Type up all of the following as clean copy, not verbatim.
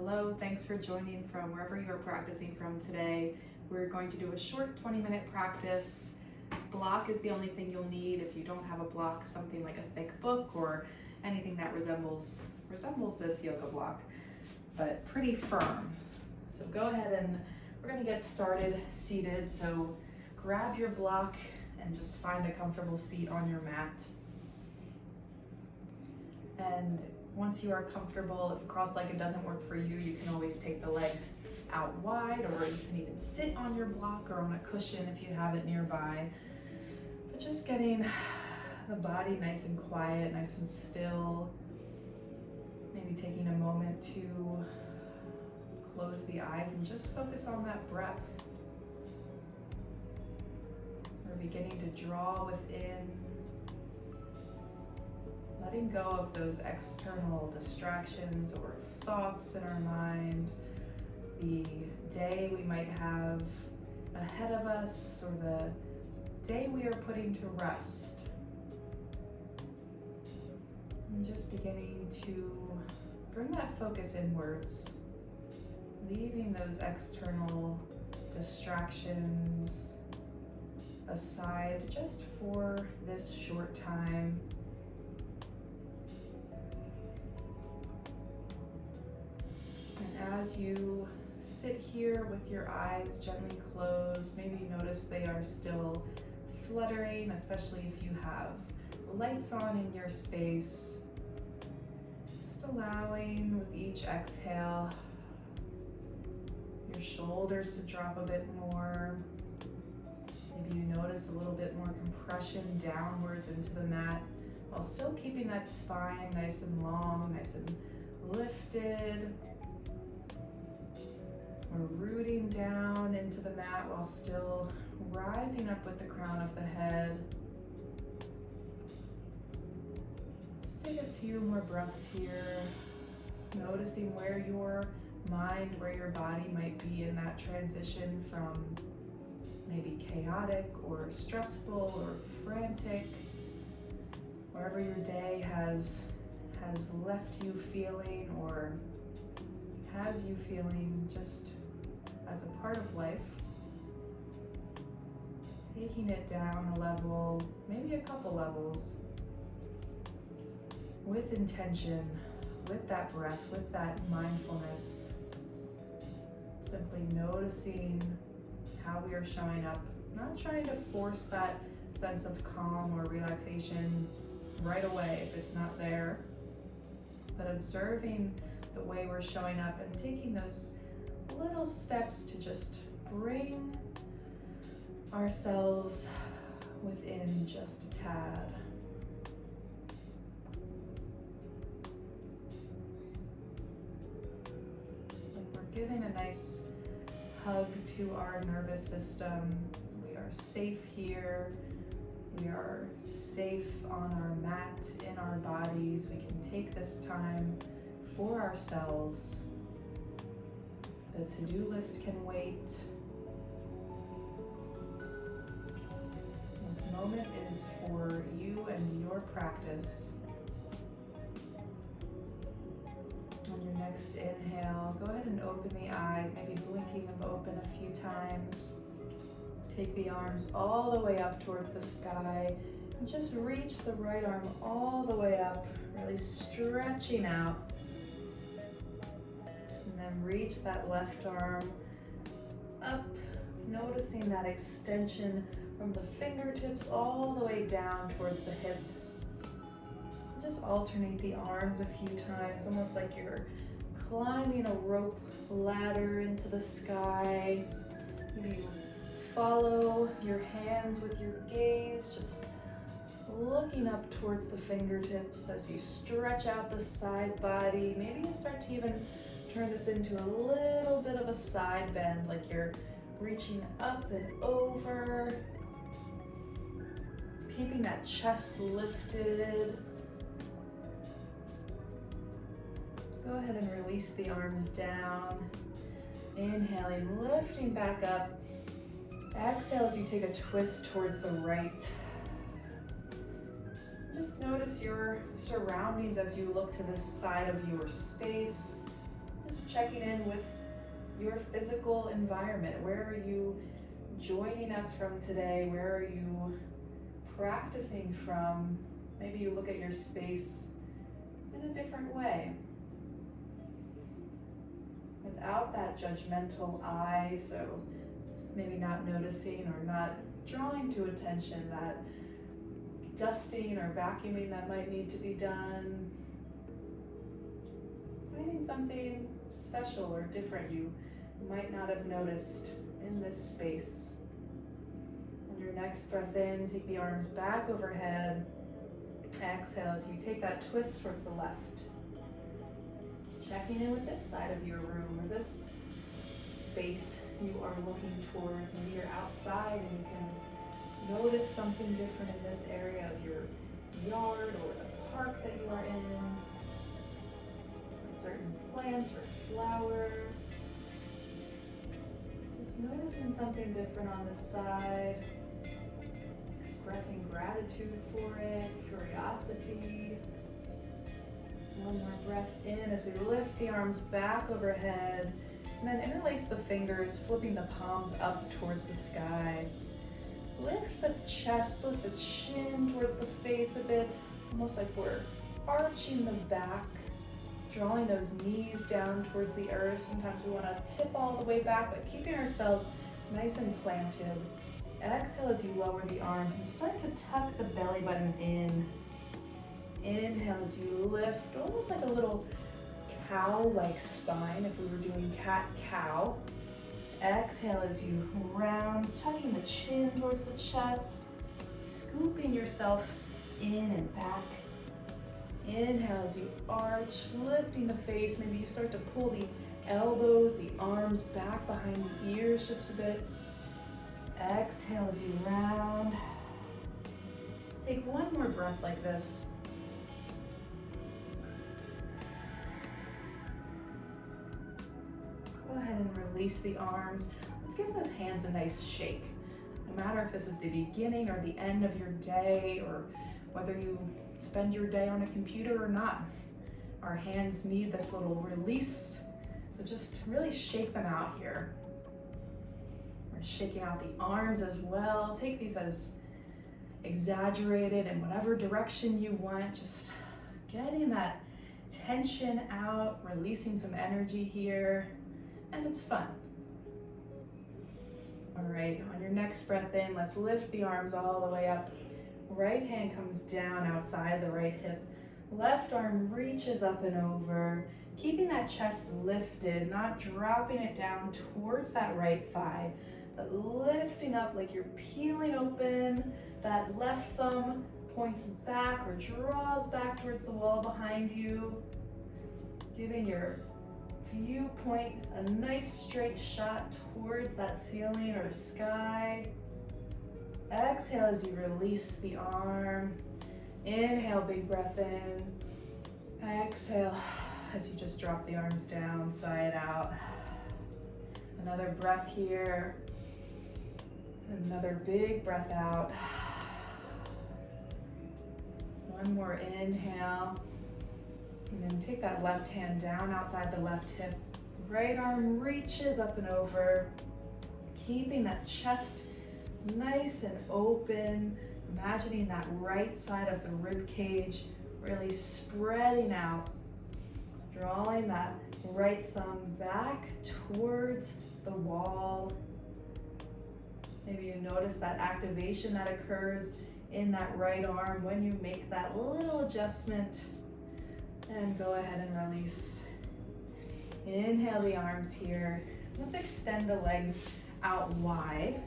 Hello, thanks for joining from wherever you are practicing from today. We're going to do a short 20-minute practice. Block is the only thing you'll need. If you don't have a block, something like a thick book or anything that resembles this yoga block, but pretty firm. So go ahead and we're going to get started seated. So grab your block and just find a comfortable seat on your mat. And once you are comfortable, if cross-legged doesn't work for you, you can always take the legs out wide, or you can even sit on your block or on a cushion if you have it nearby. But just getting the body nice and quiet, nice and still. Maybe taking a moment to close the eyes and just focus on that breath. We're beginning to draw within, letting go of those external distractions or thoughts in our mind, the day we might have ahead of us, or the day we are putting to rest. And just beginning to bring that focus inwards, leaving those external distractions aside just for this short time. As you sit here with your eyes gently closed, maybe you notice they are still fluttering, especially if you have lights on in your space. Just allowing with each exhale your shoulders to drop a bit more. Maybe you notice a little bit more compression downwards into the mat while still keeping that spine nice and long, nice and lifted. We're rooting down into the mat while still rising up with the crown of the head. Just take a few more breaths here, noticing where your mind, where your body might be in that transition from maybe chaotic or stressful or frantic, wherever your day has left you feeling or has you feeling just as a part of life. Taking it down a level, maybe a couple levels, with intention, with that breath, with that mindfulness. Simply noticing how we are showing up, not trying to force that sense of calm or relaxation right away if it's not there, but observing the way we're showing up and taking those little steps to just bring ourselves within just a tad. And we're giving a nice hug to our nervous system. We are safe here. We are safe on our mat, in our bodies. We can take this time for ourselves. The to-do list can wait. This moment is for you and your practice. On your next inhale, go ahead and open the eyes, maybe blinking them open a few times. Take the arms all the way up towards the sky and just reach the right arm all the way up, really stretching out. And reach that left arm up, noticing that extension from the fingertips all the way down towards the hip. Just alternate the arms a few times, almost like you're climbing a rope ladder into the sky. Maybe you follow your hands with your gaze, just looking up towards the fingertips as you stretch out the side body. Maybe you start to even turn this into a little bit of a side bend, like you're reaching up and over, keeping that chest lifted. Go ahead and release the arms down. Inhaling, lifting back up. Exhale as you take a twist towards the right. Just notice your surroundings as you look to the side of your space. Just checking in with your physical environment. Where are you joining us from today? Where are you practicing from? Maybe you look at your space in a different way, without that judgmental eye, so maybe not noticing or not drawing to attention that dusting or vacuuming that might need to be done. Finding something special or different you might not have noticed in this space. On your next breath in, take the arms back overhead. Exhale as you take that twist towards the left. Checking in with this side of your room or this space you are looking towards. Maybe you're outside and you can notice something different in this area of your yard or the park that you are in. A certain plant or flower. Just noticing something different on this side. Expressing gratitude for it, curiosity. One more breath in as we lift the arms back overhead, and then interlace the fingers, flipping the palms up towards the sky. Lift the chest, lift the chin towards the face a bit, almost like we're arching the back, drawing those knees down towards the earth. Sometimes we want to tip all the way back, but keeping ourselves nice and planted. Exhale as you lower the arms and start to tuck the belly button in. Inhale as you lift, almost like a little cow-like spine if we were doing cat-cow. Exhale as you round, tucking the chin towards the chest, scooping yourself in and back. Inhale as you arch, lifting the face. Maybe you start to pull the elbows, the arms back behind the ears just a bit. Exhale as you round. Let's take one more breath like this. Go ahead and release the arms. Let's give those hands a nice shake. No matter if this is the beginning or the end of your day, or whether you spend your day on a computer or not, our hands need this little release. So just really shake them out here. We're shaking out the arms as well. Take these as exaggerated in whatever direction you want. Just getting that tension out, releasing some energy here. And it's fun. All right, on your next breath in, let's lift the arms all the way up. Right hand comes down outside the right hip. Left arm reaches up and over, keeping that chest lifted, not dropping it down towards that right thigh, but lifting up like you're peeling open. That left thumb points back or draws back towards the wall behind you, giving your viewpoint a nice straight shot towards that ceiling or sky. Exhale as you release the arm. Inhale, big breath in. Exhale as you just drop the arms down, side out. Another breath here. Another big breath out. One more inhale. And then take that left hand down outside the left hip. Right arm reaches up and over, keeping that chest nice and open. Imagining that right side of the rib cage really spreading out. Drawing that right thumb back towards the wall. Maybe you notice that activation that occurs in that right arm when you make that little adjustment. And go ahead and release. Inhale the arms here. Let's extend the legs out wide.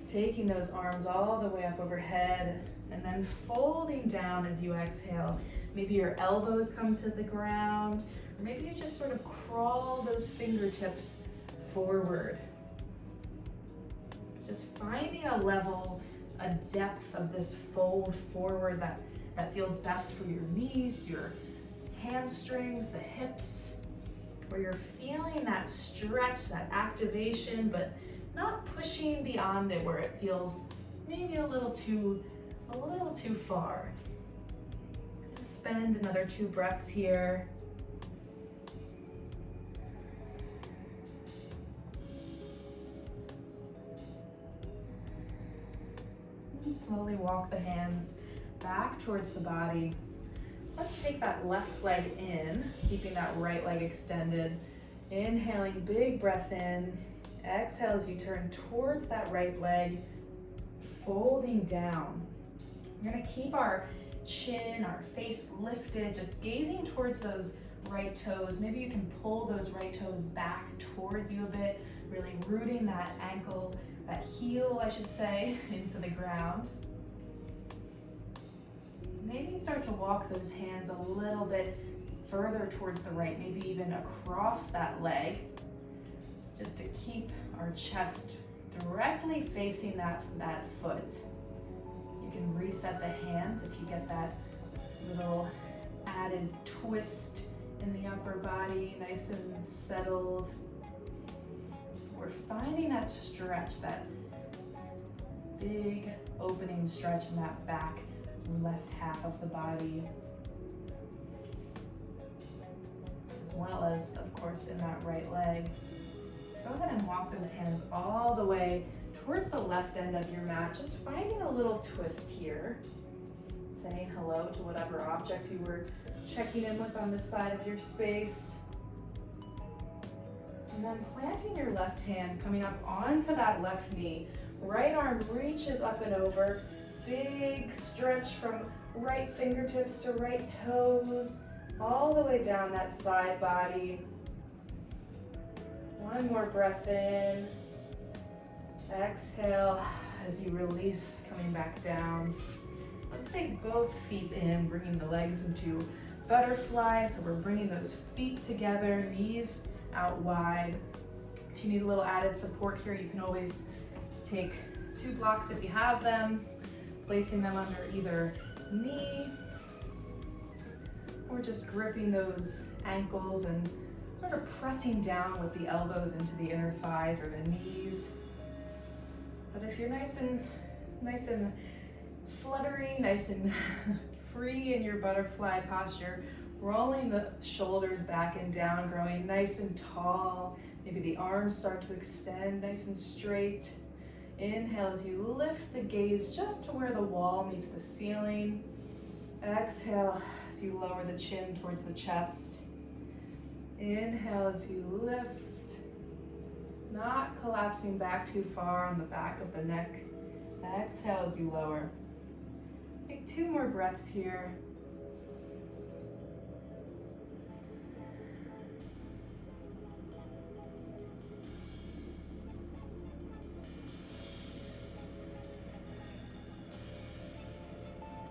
Taking those arms all the way up overhead and then folding down as you exhale. Maybe your elbows come to the ground, or maybe you just sort of crawl those fingertips forward. Just finding a level, a depth of this fold forward that feels best for your knees, your hamstrings, the hips, where you're feeling that stretch, that activation, but not pushing beyond it where it feels maybe a little too far. Just spend another 2 breaths here. slowly walk the hands back towards the body. Let's take that left leg in, keeping that right leg extended. Inhaling, big breath in. Exhale as you turn towards that right leg, folding down. We're gonna keep our chin, our face lifted, just gazing towards those right toes. Maybe you can pull those right toes back towards you a bit, really rooting that ankle, that heel, I should say, into the ground. Maybe you start to walk those hands a little bit further towards the right, maybe even across that leg, just to keep our chest directly facing that foot. You can reset the hands if you get that little added twist in the upper body, nice and settled. We're finding that stretch, that big opening stretch in that back left half of the body, as well as, of course, in that right leg. Go ahead and walk those hands all the way towards the left end of your mat, just finding a little twist here, saying hello to whatever object you were checking in with on this side of your space. And then planting your left hand, coming up onto that left knee. Right arm reaches up and over. Big stretch from right fingertips to right toes, all the way down that side body. One more breath in. Exhale as you release, coming back down. Let's take both feet in, bringing the legs into butterfly. So we're bringing those feet together, knees out wide. If you need a little added support here, you can always take 2 blocks if you have them, placing them under either knee, or just gripping those ankles and sort of pressing down with the elbows into the inner thighs or the knees. But if you're nice and fluttery, nice and free in your butterfly posture, rolling the shoulders back and down, growing nice and tall. Maybe the arms start to extend nice and straight. Inhale as you lift the gaze just to where the wall meets the ceiling. Exhale as you lower the chin towards the chest. Inhale as you lift, not collapsing back too far on the back of the neck. Exhale as you lower. Take 2 more breaths here.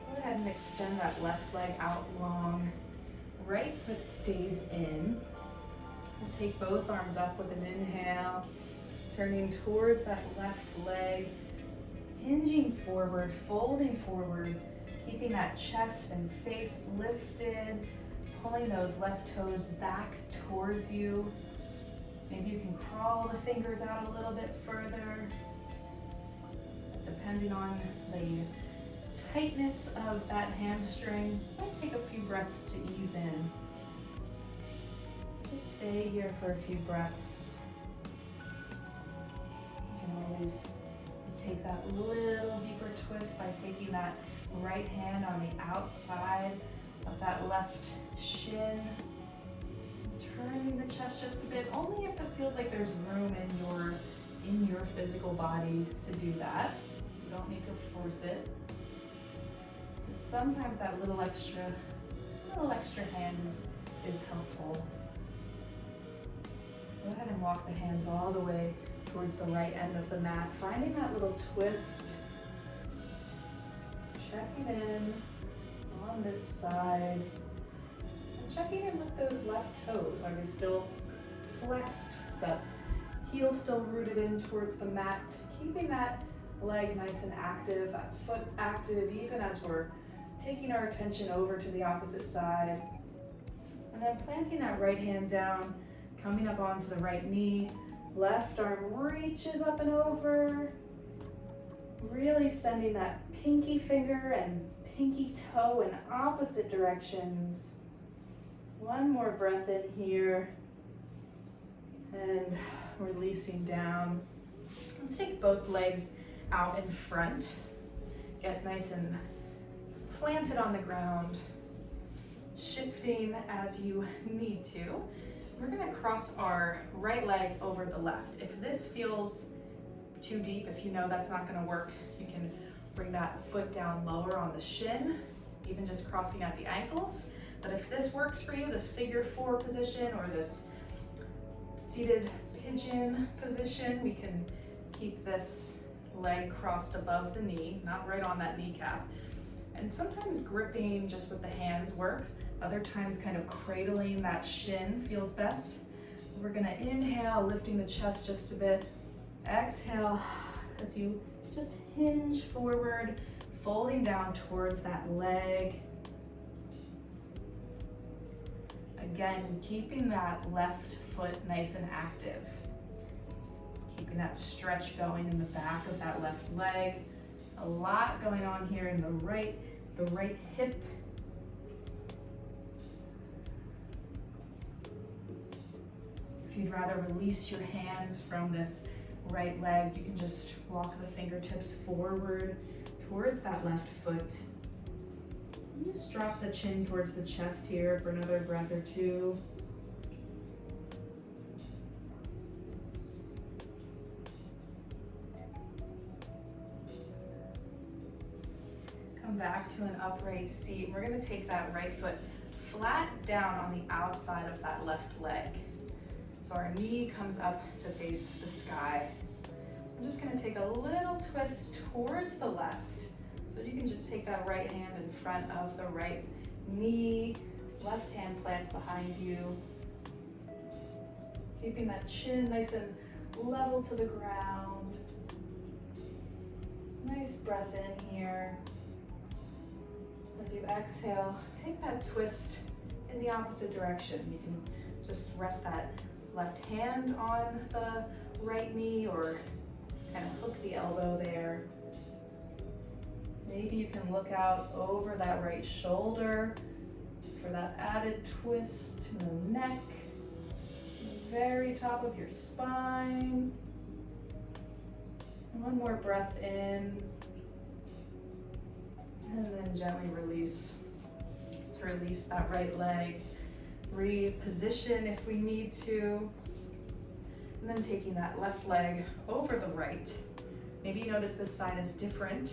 Go ahead and extend that left leg out long. Right foot stays in. We'll take both arms up with an inhale, turning towards that left leg, hinging forward, folding forward, keeping that chest and face lifted, pulling those left toes back towards you. Maybe you can crawl the fingers out a little bit further, depending on the tightness of that hamstring. Might take a few breaths to ease in. Just stay here for a few breaths. You can always take that little deeper twist by taking that right hand on the outside of that left shin. Turning the chest just a bit, only if it feels like there's room in your physical body to do that. You don't need to force it. But sometimes that little extra hand is helpful. Go ahead and walk the hands all the way towards the right end of the mat, finding that little twist. Checking in on this side. And checking in with those left toes. Are they still flexed? Is that heel still rooted in towards the mat? Keeping that leg nice and active, that foot active, even as we're taking our attention over to the opposite side. And then planting that right hand down, coming up onto the right knee. Left arm reaches up and over. Really sending that pinky finger and pinky toe in opposite directions. One more breath in here. And releasing down. Let's take both legs out in front. Get nice and planted on the ground, shifting as you need to. We're gonna cross our right leg over the left. If this feels too deep, if you know that's not gonna work, you can bring that foot down lower on the shin, even just crossing at the ankles. But if this works for you, this figure four position or this seated pigeon position, we can keep this leg crossed above the knee, not right on that kneecap. And sometimes gripping just with the hands works. Other times kind of cradling that shin feels best. We're gonna inhale, lifting the chest just a bit. Exhale as you just hinge forward, folding down towards that leg. Again, keeping that left foot nice and active. Keeping that stretch going in the back of that left leg. A lot going on here in the right hip. If you'd rather release your hands from this right leg, you can just walk the fingertips forward towards that left foot. And just drop the chin towards the chest here for another breath or two. Come back to an upright seat. We're gonna take that right foot flat down on the outside of that left leg. So our knee comes up to face the sky. I'm just gonna take a little twist towards the left. So you can just take that right hand in front of the right knee, left hand plants behind you. Keeping that chin nice and level to the ground. Nice breath in here. As you exhale, take that twist in the opposite direction. You can just rest that left hand on the right knee or kind of hook the elbow there. Maybe you can look out over that right shoulder for that added twist in the neck, the very top of your spine. One more breath in. And then gently release. Let's release that right leg. Reposition if we need to. And then taking that left leg over the right. Maybe you notice this side is different.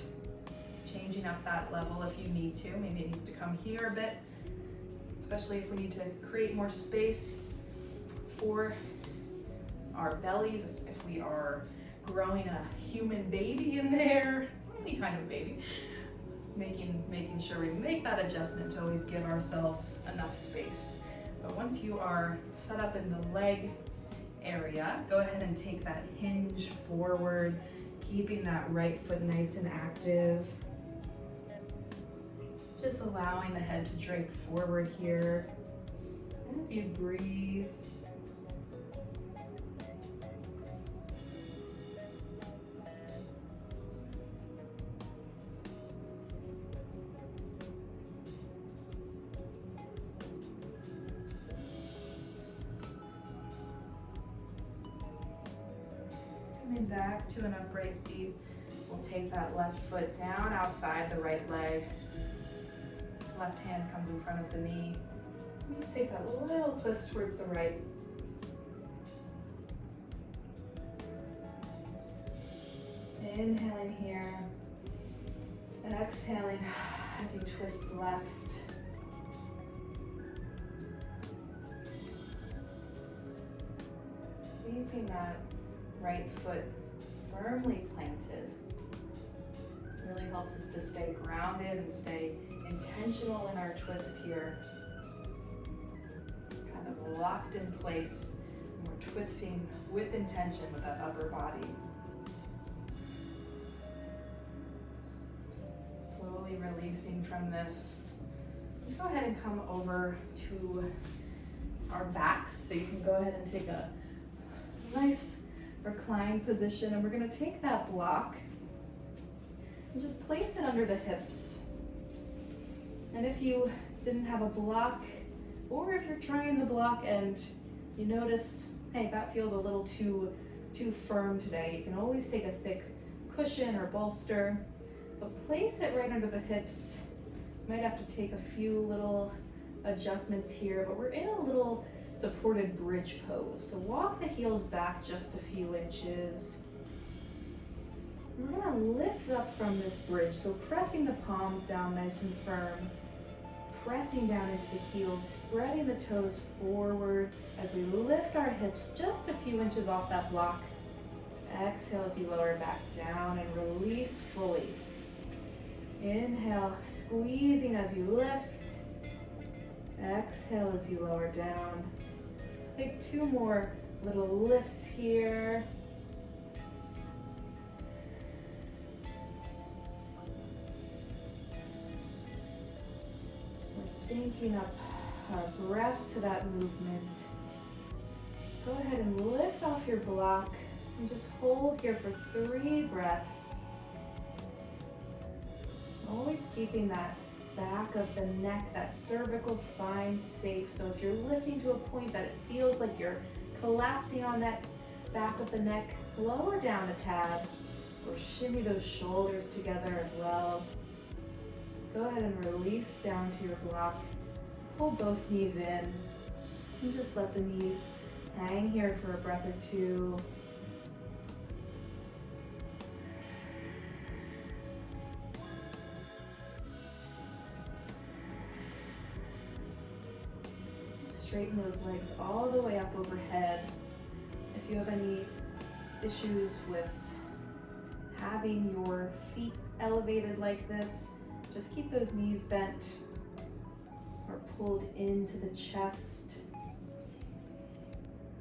Changing up that level if you need to. Maybe it needs to come here a bit. Especially if we need to create more space for our bellies. If we are growing a human baby in there. Any kind of baby. Making sure we make that adjustment to always give ourselves enough space. But once you are set up in the leg area, go ahead and take that hinge forward, keeping that right foot nice and active. Just allowing the head to drape forward here as you breathe. Coming back to an upright seat, we'll take that left foot down outside the right leg. Left hand comes in front of the knee. And just take that little twist towards the right. Inhaling here and exhaling as you twist left. Keeping that right foot firmly planted. Really helps us to stay grounded and stay intentional in our twist here. Kind of locked in place. And we're twisting with intention with that upper body. Slowly releasing from this. Let's go ahead and come over to our backs. So you can go ahead and take a nice reclined position, and we're going to take that block and just place it under the hips. And if you didn't have a block, or if you're trying the block and you notice, hey, that feels a little too firm today, you can always take a thick cushion or bolster. but place it right under the hips. Might have to take a few little adjustments here, but we're in a little supported bridge pose. So walk the heels back just a few inches. We're gonna lift up from this bridge, so pressing the palms down nice and firm, pressing down into the heels, spreading the toes forward as we lift our hips just a few inches off that block. Exhale as you lower back down and release fully. Inhale, squeezing as you lift. Exhale as you lower down. Take two more little lifts here. We're syncing up our breath to that movement. Go ahead and lift off your block and just hold here for 3 breaths. Always keeping that back of the neck, that cervical spine safe. So if you're lifting to a point that it feels like you're collapsing on that back of the neck, lower down a tad or shimmy those shoulders together as well. Go ahead and release down to your block. Pull both knees in and just let the knees hang here for a breath or two. Straighten those legs all the way up overhead. If you have any issues with having your feet elevated like this, just keep those knees bent or pulled into the chest.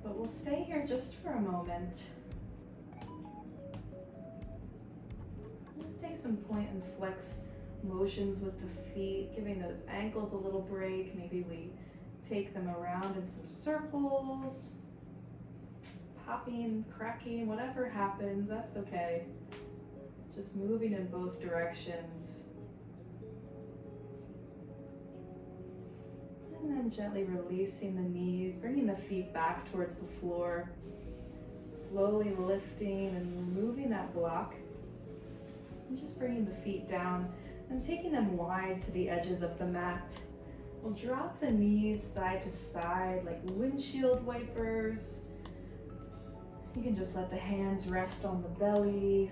But we'll stay here just for a moment. Let's take some point and flex motions with the feet, giving those ankles a little break. Maybe we take them around in some circles, popping, cracking, whatever happens, that's okay. Just moving in both directions. And then gently releasing the knees, bringing the feet back towards the floor. Slowly lifting and moving that block. And just bringing the feet down and taking them wide to the edges of the mat. We'll drop the knees side to side like windshield wipers. You can just let the hands rest on the belly.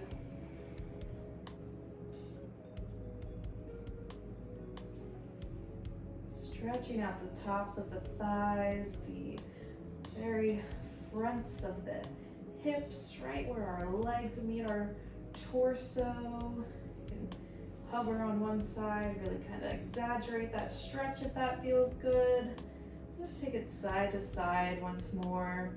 Stretching out the tops of the thighs, the very fronts of the hips, right where our legs meet our torso. You can hover on one side, really kind of exaggerate that stretch if that feels good. Just take it side to side once more.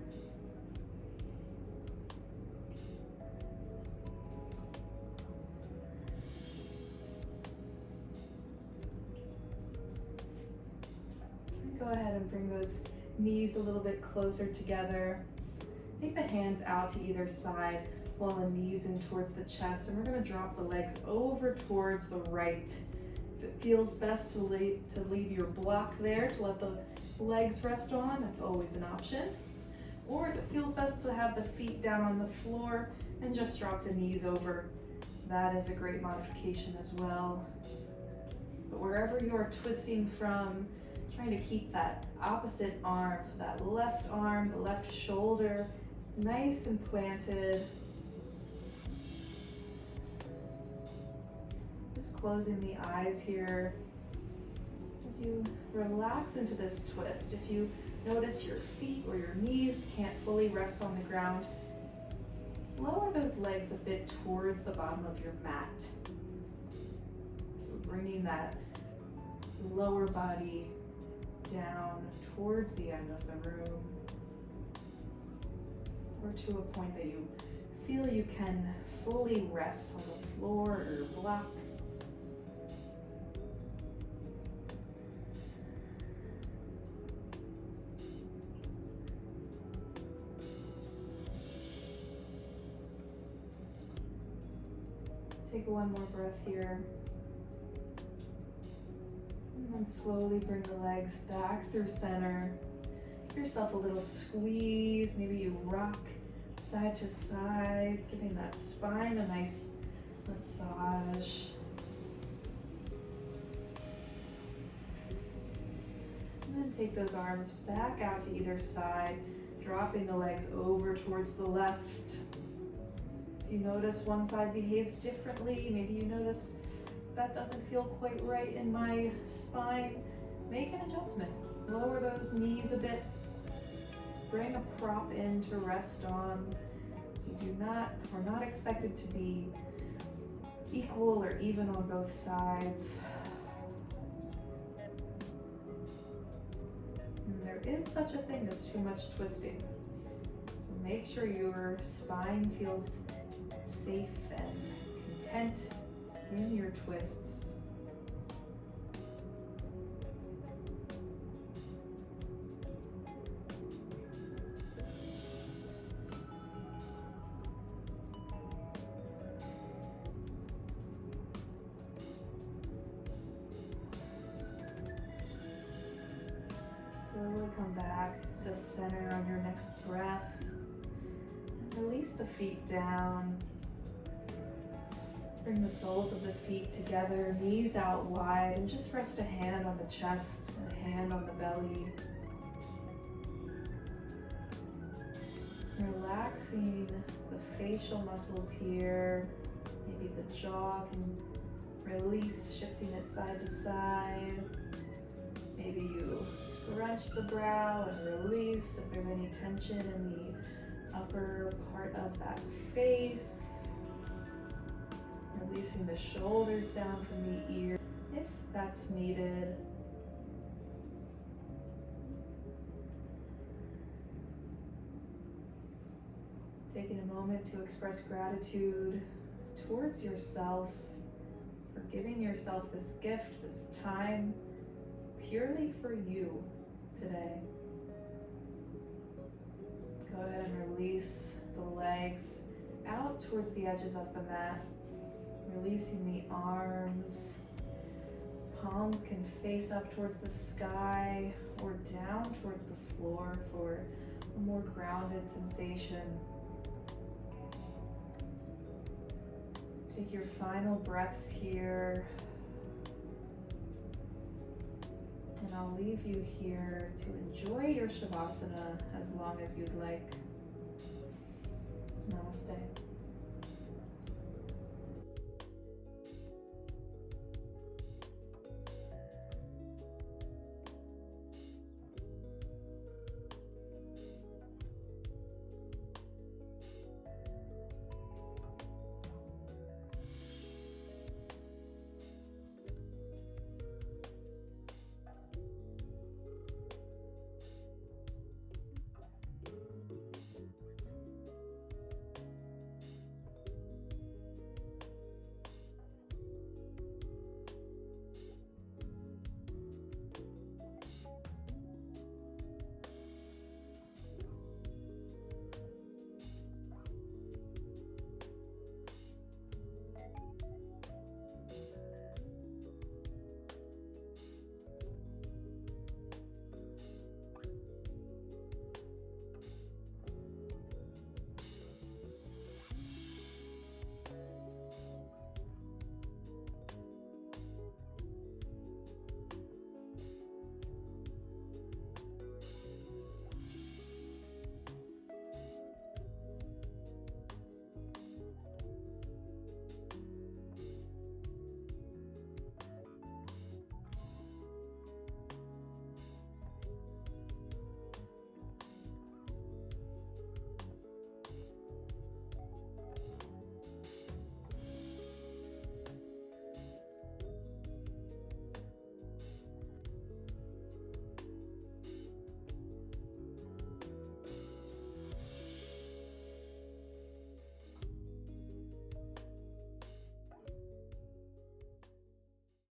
Go ahead and bring those knees a little bit closer together. Take the hands out to either side. Pull the knees in towards the chest, and we're going to drop the legs over towards the right. If it feels best to leave your block there to let the legs rest on, that's always an option. Or if it feels best to have the feet down on the floor and just drop the knees over, that is a great modification as well. But wherever you are twisting from, trying to keep that opposite arm, so that left arm, the left shoulder, nice and planted. Closing the eyes here as you relax into this twist. If you notice your feet or your knees can't fully rest on the ground, lower those legs a bit towards the bottom of your mat. So bringing that lower body down towards the end of the room, or to a point that you feel you can fully rest on the floor or your block. Take one more breath here. And then slowly bring the legs back through center. Give yourself a little squeeze. Maybe you rock side to side, giving that spine a nice massage. And then take those arms back out to either side, dropping the legs over towards the left. If you notice one side behaves differently, maybe you notice that doesn't feel quite right in my spine, make an adjustment. Lower those knees a bit. Bring a prop in to rest on. We're not expected to be equal or even on both sides. And there is such a thing as too much twisting. So make sure your spine feels safe and content in your twists. Slowly come back to center on your next breath. And release the feet down. Bring the soles of the feet together, knees out wide, and just rest a hand on the chest and a hand on the belly. Relaxing the facial muscles here. Maybe the jaw can release, shifting it side to side. Maybe you scrunch the brow and release if there's any tension in the upper part of that face. Releasing the shoulders down from the ear if that's needed. Taking a moment to express gratitude towards yourself for giving yourself this gift, this time, purely for you today. Go ahead and release the legs out towards the edges of the mat. Releasing the arms. Palms can face up towards the sky or down towards the floor for a more grounded sensation. Take your final breaths here. And I'll leave you here to enjoy your Shavasana as long as you'd like. Namaste.